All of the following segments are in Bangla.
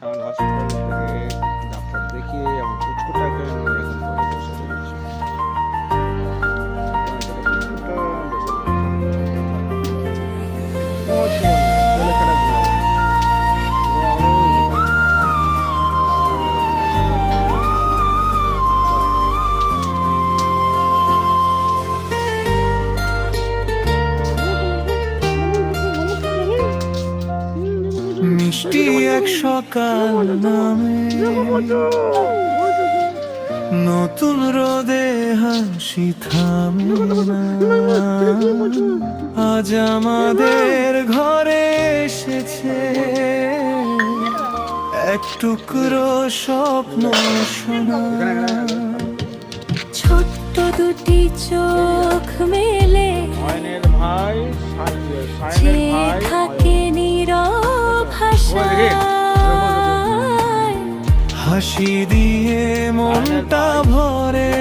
শাওন হসপিটাল থেকে ডাক্তার দেখিয়ে এবং পুচকুটাকে নিয়ে এখন ঘরে বসে রয়েছে। মিষ্টি এক সকাল নামে নতুন রোদে হাসি থামে না। আজ আমাদের ঘরে এসেছে এক টুকরো স্বপ্ন শোনা। ছোট্ট দুটি চোখ মেলে চেয়ে থাকে নীরব হাসি, হাসি দিয়ে মনটা ভরে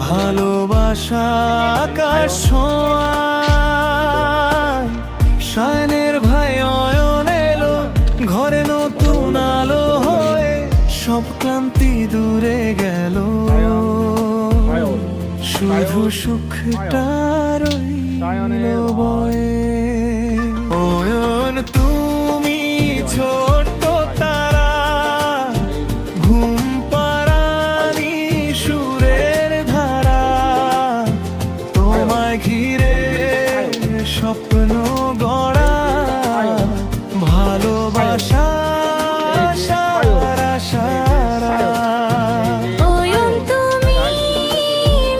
ভালোবাসা আকাশ ছোঁয়ায়। শায়নের ভাই অয়ন এলো ঘরে নতুন আলো হয়ে, সব ক্লান্তি দূরে গেল, শুধু সুখটা রইল বয়ে। অয়ন তুমি ছোট্ট তারা, ঘুম পাড়ানি সুরের ধারা, তোমায় ঘিরে স্বপ্ন গড়া, ভালোবাসা সারা সারা। অয়ন তুমি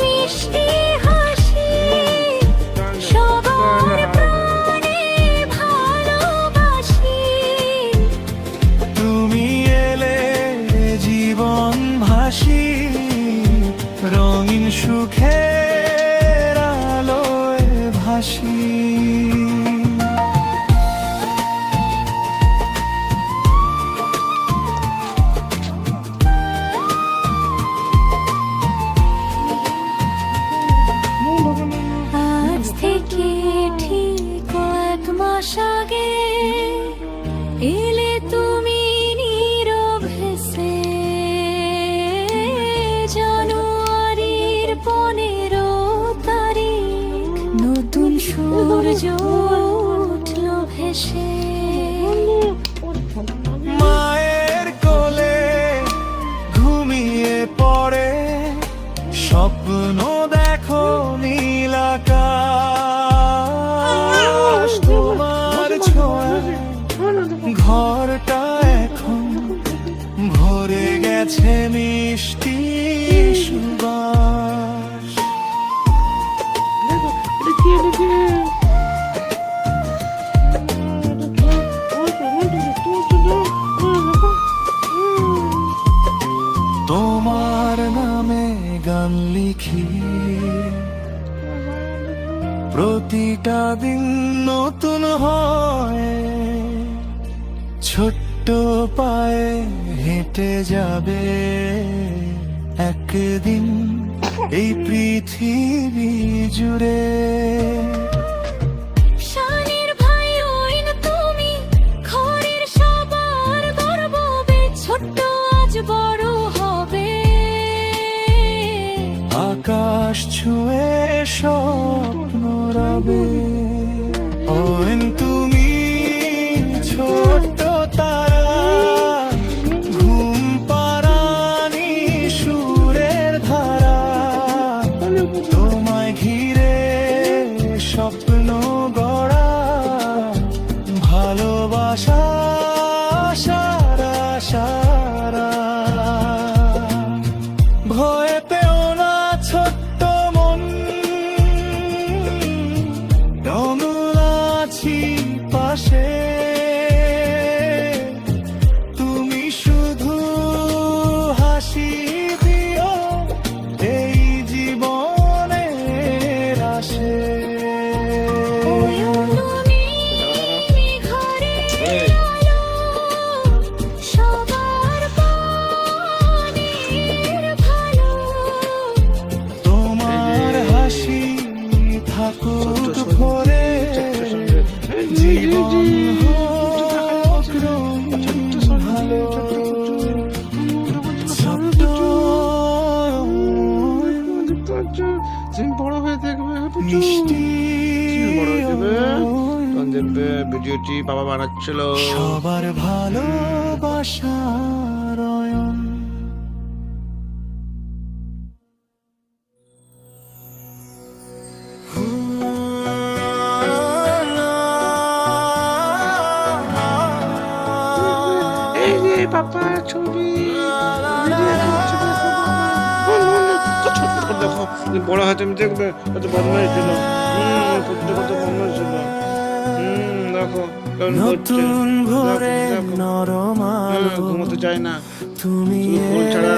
মিষ্টি হাসি, সবার প্রাণে ভালোবাসি। তুমি এলে জীবন ভাসি, রঙিন সুখের আলোয় ভাসি। আজ থেকে ঠিক 1 মাস আগে এলে তুমি নীরব হেসে। জানুয়ারির 15 তারিখ নতুন সূর্য উঠল ভেসে। মায়ের কোলে ঘুমিয়ে পড়ে, স্বপ্ন দেখো নীল আকাশ। তোমার ছোঁয়ায় ঘরটা এখন ভরে গেছে মিষ্টি সুবাস। তোমার নামে গান লিখি, প্রতিটা দিন নতুন হয়। ছোট্ট পায়ে হেঁটে যাবে একদিন এই পৃথিবী জুড়ে। শানের ভাই অয়ন তুমি ঘরের সবার গর্ব, ছোট্ট আজ বড় হবে। আকাশ ছুঁয়ে স্বপ্ন রবে। অয়ন তুমি ছোট্ট তারা, ঘুম পাড়ানি সুরের ধারা, তোমায় ঘিরে স্বপ্ন গড়া, ভালোবাসা সারা সারা। ভয় পেও না ছোট্ট মন, রঙল আছি পাশে। তুমি শুধু হাসি দিও এই জীবনের আসে। তুমি ঘরের আলো, সবার প্রাণের ভালো। তোমার হাসি থাকুক ভরে, জীবন হোক মিষ্টি বড় হয়ে যাবে তখন দেখবে ভিডিওটি বাবা বানাচ্ছিল। সবার ভালোবাসার অয়ন। এই যে পাপা ছবি দেখো বড় হাতে আমি দেখবে কত বদমাইশ ছিল, কত বদমাইশ ছিল। দেখো কেমন করছে, নতুন ভোরে দেখো, নরম আলো, ঘুমোতে চায় না, তুমি শুধু ফোন ছাড়া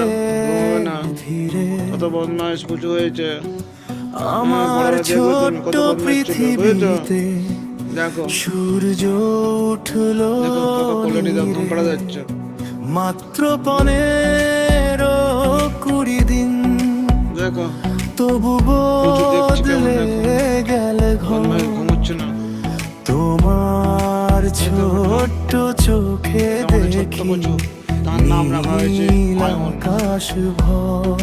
ঘুমাবে না। ধীরে কত বদমাইশ পুজো হয়েছে। আমার বড় দেখবে তুমি ছোট্ট কত বদমাইশ ছিল, বুঝেছো? পৃথিবীতে দেখো সূর্য উঠলো দেখো কত কোলে নিয়ে ঘুম পাড়া যাচ্ছে। মাত্র 15-20 দিন, দেখো তবু দেখছি কেমন বদলে দেখো। গেলে ঘুম বদমাইশ ঘুমোচ্ছে না, তোমার ছোট্ট চোখে আমাদের ছোট্ট দেখি কচু, তার নাম রাখা হয়েছে নীল অয়ন। আকাশ ভর,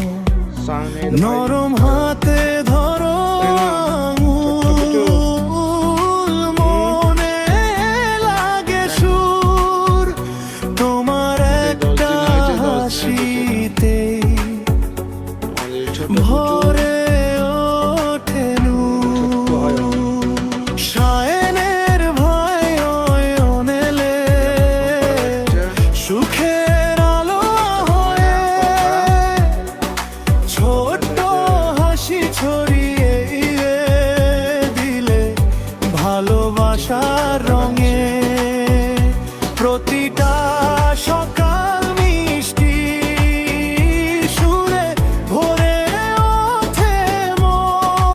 সামনের নরম হাতে ধর